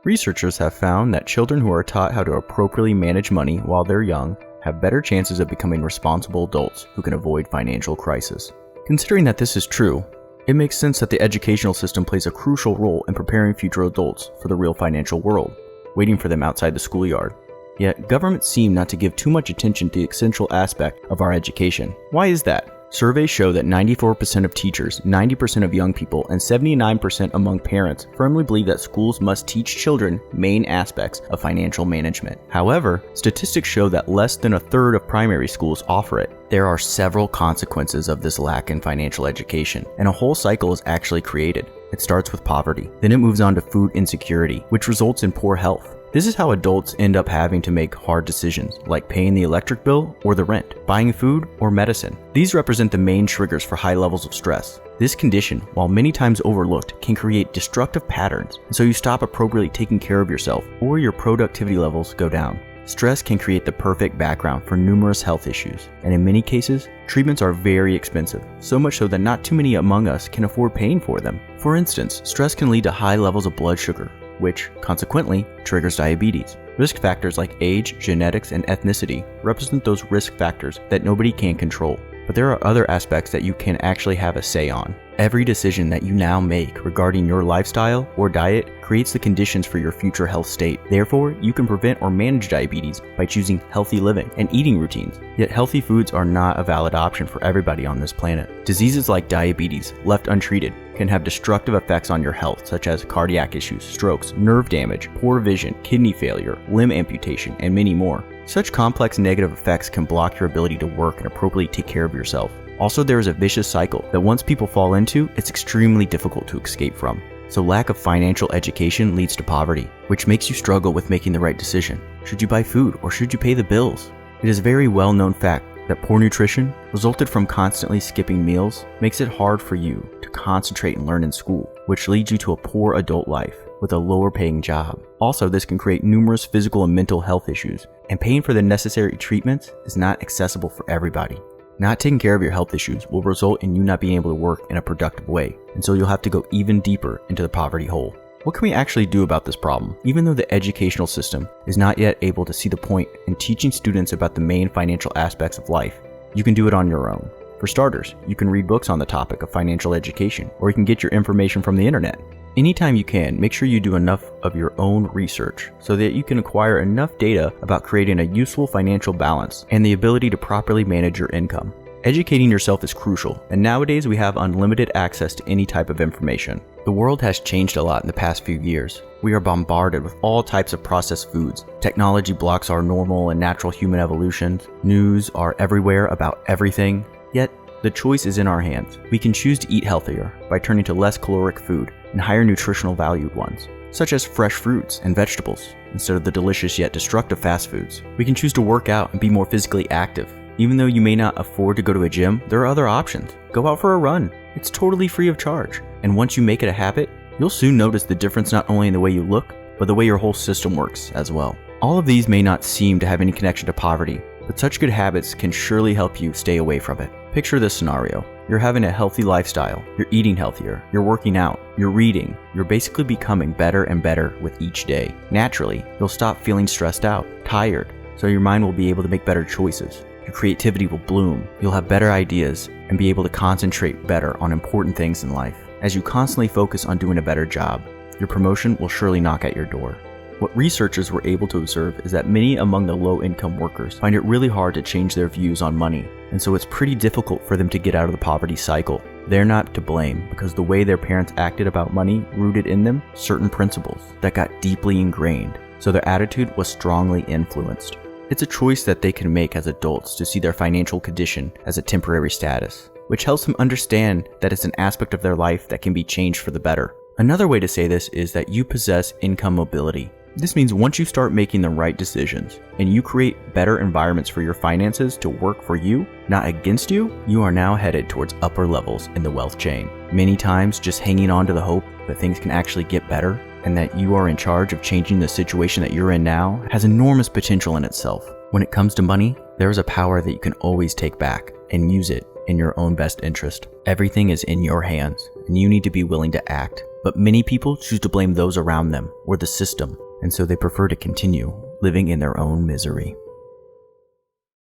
Researchers have found that children who are taught how to appropriately manage money while they're young have better chances of becoming responsible adults who can avoid financial crisis. Considering that this is true, it makes sense that the educational system plays a crucial role in preparing future adults for the real financial world, waiting for them outside the schoolyard. Yet, governments seem not to give too much attention to the essential aspect of our education. Why is that? Surveys show that 94% of teachers, 90% of young people, and 79% among parents firmly believe that schools must teach children main aspects of financial management. However, statistics show that less than a third of primary schools offer it. There are several consequences of this lack in financial education, and a whole cycle is actually created. It starts with poverty, then it moves on to food insecurity, which results in poor health. This is how adults end up having to make hard decisions, like paying the electric bill or the rent, buying food or medicine. These represent the main triggers for high levels of stress. This condition, while many times overlooked, can create destructive patterns, and so you stop appropriately taking care of yourself, or your productivity levels go down. Stress can create the perfect background for numerous health issues, and in many cases, treatments are very expensive, so much so that not too many among us can afford paying for them. For instance, stress can lead to high levels of blood sugar, which, consequently, triggers diabetes. Risk factors like age, genetics, and ethnicity represent those risk factors that nobody can control. But there are other aspects that you can actually have a say on. Every decision that you now make regarding your lifestyle or diet creates the conditions for your future health state. Therefore, you can prevent or manage diabetes by choosing healthy living and eating routines. Yet healthy foods are not a valid option for everybody on this planet. Diseases like diabetes, left untreated, can have destructive effects on your health, such as cardiac issues, strokes, nerve damage, poor vision, kidney failure, limb amputation, and many more. Such complex negative effects can block your ability to work and appropriately take care of yourself. Also, there is a vicious cycle that once people fall into, it's extremely difficult to escape from. So lack of financial education leads to poverty, which makes you struggle with making the right decision. Should you buy food or should you pay the bills? It is a very well-known fact that poor nutrition, resulted from constantly skipping meals, makes it hard for you to concentrate and learn in school, which leads you to a poor adult life with a lower paying job. Also, this can create numerous physical and mental health issues, and paying for the necessary treatments is not accessible for everybody. Not taking care of your health issues will result in you not being able to work in a productive way, and so you'll have to go even deeper into the poverty hole. What can we actually do about this problem? Even though the educational system is not yet able to see the point in teaching students about the main financial aspects of life, you can do it on your own. For starters, you can read books on the topic of financial education, or you can get your information from the internet. Anytime you can, make sure you do enough of your own research so that you can acquire enough data about creating a useful financial balance and the ability to properly manage your income. Educating yourself is crucial, and nowadays we have unlimited access to any type of information. The world has changed a lot in the past few years. We are bombarded with all types of processed foods. Technology blocks our normal and natural human evolutions. News are everywhere about everything. Yet, the choice is in our hands. We can choose to eat healthier by turning to less caloric food and higher nutritional valued ones, such as fresh fruits and vegetables, instead of the delicious yet destructive fast foods. We can choose to work out and be more physically active. Even though you may not afford to go to a gym, there are other options. Go out for a run. It's totally free of charge. And once you make it a habit, you'll soon notice the difference not only in the way you look, but the way your whole system works as well. All of these may not seem to have any connection to poverty, but such good habits can surely help you stay away from it. Picture this scenario. You're having a healthy lifestyle, you're eating healthier, you're working out, you're reading, you're basically becoming better and better with each day. Naturally, you'll stop feeling stressed out, tired, so your mind will be able to make better choices. Your creativity will bloom, you'll have better ideas, and be able to concentrate better on important things in life. As you constantly focus on doing a better job, your promotion will surely knock at your door. What researchers were able to observe is that many among the low-income workers find it really hard to change their views on money, and so it's pretty difficult for them to get out of the poverty cycle. They're not to blame because the way their parents acted about money rooted in them certain principles that got deeply ingrained, so their attitude was strongly influenced. It's a choice that they can make as adults to see their financial condition as a temporary status, which helps them understand that it's an aspect of their life that can be changed for the better. Another way to say this is that you possess income mobility. This means once you start making the right decisions and you create better environments for your finances to work for you, not against you, you are now headed towards upper levels in the wealth chain. Many times just hanging on to the hope that things can actually get better and that you are in charge of changing the situation that you're in now has enormous potential in itself. When it comes to money, there is a power that you can always take back and use it in your own best interest. Everything is in your hands, and you need to be willing to act. But many people choose to blame those around them or the system, and so they prefer to continue living in their own misery.